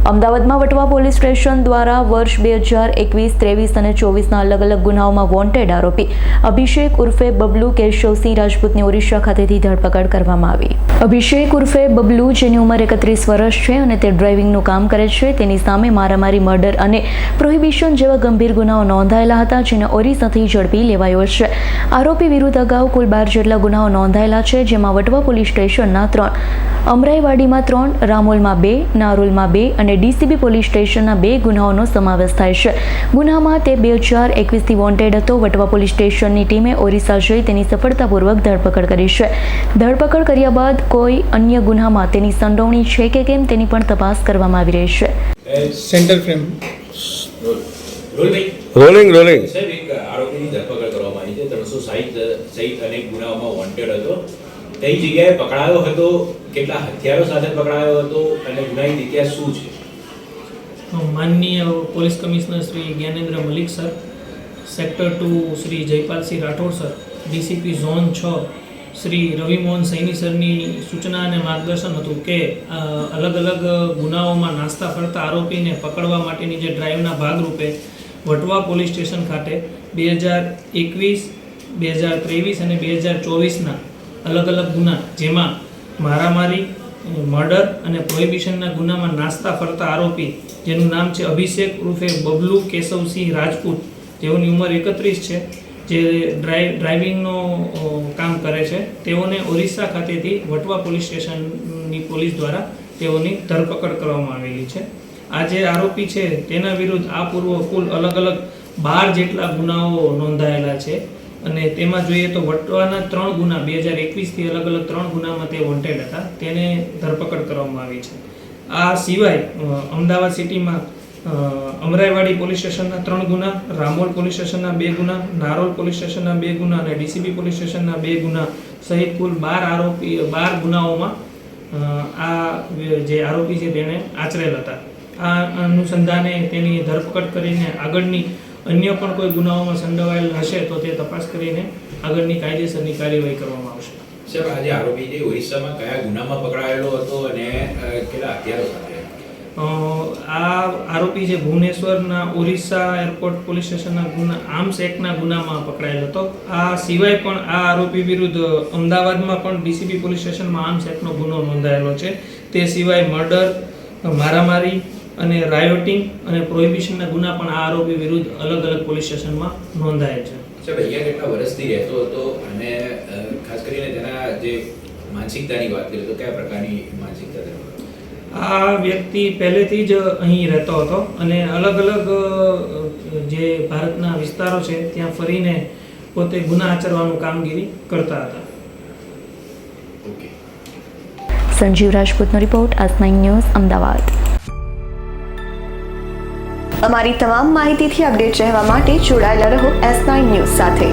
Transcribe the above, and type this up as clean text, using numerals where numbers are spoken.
અમદાવાદમાં Vatva police station દ્વારા વર્ષ 2021, 23 અને 24ના અલગ અલગ ગુનાઓમાં વોન્ટેડ આરોપી અભિષેક ઉર્ફે બબલુ કેશવસિંહ રાજપૂતની ઓરિસ્સા ખાતેથી ધરપકડ કરવામાં આવી। અભિષેક ઉર્ફે બબલુ, જેની ઉંમર 31 વર્ષ છે અને તે ડ્રાઇવિંગનું કામ કરે છે, તેની સામે મારામારી, મર્ડર અને પ્રોહિબિશન જેવા ગંભીર ગુનાઓ નોંધાયેલા હતા, જેને ઓરિસ્સાથી ઝડપી લેવાયો છે। આરોપી વિરુદ્ધ અગાઉ કુલ 12 જેટલા ગુનાઓ નોંધાયેલા છે, જેમાં વટવા પોલીસ સ્ટેશનના 3, અમરાઈવાડીમાં 3, રામોલમાં 2, નારોલમાં 2 અને ડીસીબી પોલીસ સ્ટેશનના 2 ગુનાઓનો સમાવેશ થાય છે। ગુનામાં તે 2021થી વોન્ટેડ હતો। વટવા પોલીસ સ્ટેશનની ટીમે ઓરિસ્સા જઈ તેની સફળતાપૂર્વક ધરપકડ કરી છે। ધરપકડ કર્યા બાદ કોઈ અન્ય ગુનામાં તેની સંડોવણી છે કે કેમ તેની પણ તપાસ કરવામાં આવી રહી છે। સેન્ટર ફ્રેમ રોલિંગ સાહેબ, એક આરોપીની ધરપકડ કરવામાં આવી છે। 360 સહિત અનેક ગુનાઓમાં વોન્ટેડ હતો। કઈ જગ્યાએ પકડાયો હતો, કેટલા હથિયારો સાથે પકડાયો હતો અને ગુનાહિત ઇતિહાસ શું છે? માનનીય police commissioner Shri Gyanendra Malik sir, sector 2 Shri Jaipalsinh Rathod sir, DCP zone 6 Shri Ravimohan Saini સરની સૂચના અને માર્ગદર્શન હતું કે અલગ અલગ ગુનાઓમાં નાસ્તા ફરતા આરોપીને પકડવા માટેની જે ડ્રાઈવના ભાગરૂપે વટવા પોલીસ સ્ટેશન ખાતે 2021, 2023 અને 2024ના અલગ અલગ ગુના, જેમાં મારામારી, મર્ડર અને પ્રોહિબિશનના ગુનામાં નાસ્તા ફરતા આરોપી, જેનું નામ છે અભિષેક ઉર્ફે બબલુ કેશવસિંહ રાજપૂત, જેઓની ઉંમર 31 છે, જે ડ્રાઇવિંગનો કામ કરે છે, તેઓને ઓરિસ્સા ખાતેથી વટવા પોલીસ સ્ટેશનની પોલીસ દ્વારા તેઓની ધરપકડ કરવામાં આવેલી છે। આ જે આરોપી છે તેના વિરુદ્ધ આ પૂર્વ કુલ અલગ અલગ 12 જેટલા ગુનાઓ નોંધાયેલા છે અને તેમાં જોઈએ તો વટવાના 3 ગુના 2021થી અલગ અલગ 3 ગુનામાં તે વોન્ટેડ હતા, તેને ધરપકડ કરવામાં આવી છે। આ સિવાય અમદાવાદ સિટીમાં અમરાઈવાડી પોલીસ સ્ટેશનના 3 ગુના, રામોલ પોલીસ સ્ટેશનના 2 ગુના, નારોલ પોલીસ સ્ટેશનના 2 ગુના અને ડીસીબી પોલીસ સ્ટેશનના 2 ગુના સહિત કુલ 12 ગુનાઓમાં આ જે આરોપી છે તેને આચરેલ હતા। આ અનુસંધાને તેની ધરપકડ કરીને આગળની અન્ય પણ કોઈ ગુનાઓમાં સંડોવાયેલ હશે તો તે તપાસ કરીને આગળની કાયદેસરની કાર્યવાહી કરવામાં આવશે। સાહેબ, આજે આરોપી જે ઓરિસ્સામાં કયા ગુનામાં પકડાયેલો હતો અને કેટલા હથિયારો સાથે? આ આરોપી જે ભુવનેશ્વરના ઓરિસ્સા એરપોર્ટ પોલીસ સ્ટેશનના આર્મ્સ એક્ટના ગુનામાં પકડાયેલો હતો। આ સિવાય પણ આ આરોપી વિરુદ્ધ અમદાવાદમાં પણ ડીસીબી પોલીસ સ્ટેશનમાં આર્મ્સ એક્ટનો ગુનો નોંધાયેલો છે। તે સિવાય મર્ડર, મારામારી અને રાયોટિંગ અને પ્રોહિબિશનના ગુના પણ આ આરોપી વિરુદ્ધ અલગ અલગ પોલીસ સ્ટેશનમાં નોંધાયેલ છે। સાહેબ, અહીંયા કેટલા વર્ષથી રહેતો હતો અને ખાસ કરીને તેના જે માનસિકતાની વાત કરીએ તો કયા પ્રકારની માનસિકતા ધરાવતો? આ વ્યક્તિ પહેલેથી જ અહીં રહેતો હતો અને અલગ અલગ જે ભારતના વિસ્તારો છે ત્યાં ફરીને પોતે ગુના આચરવાનું કામગીરી કરતા હતા। સંજીવ રાજપૂતનો રિપોર્ટ, આજ9 ન્યૂઝ, અમદાવાદ। અમારી તમામ માહિતીથી અપડેટ રહેવા માટે જોડાયેલા રહો S9 ન્યૂઝ સાથે।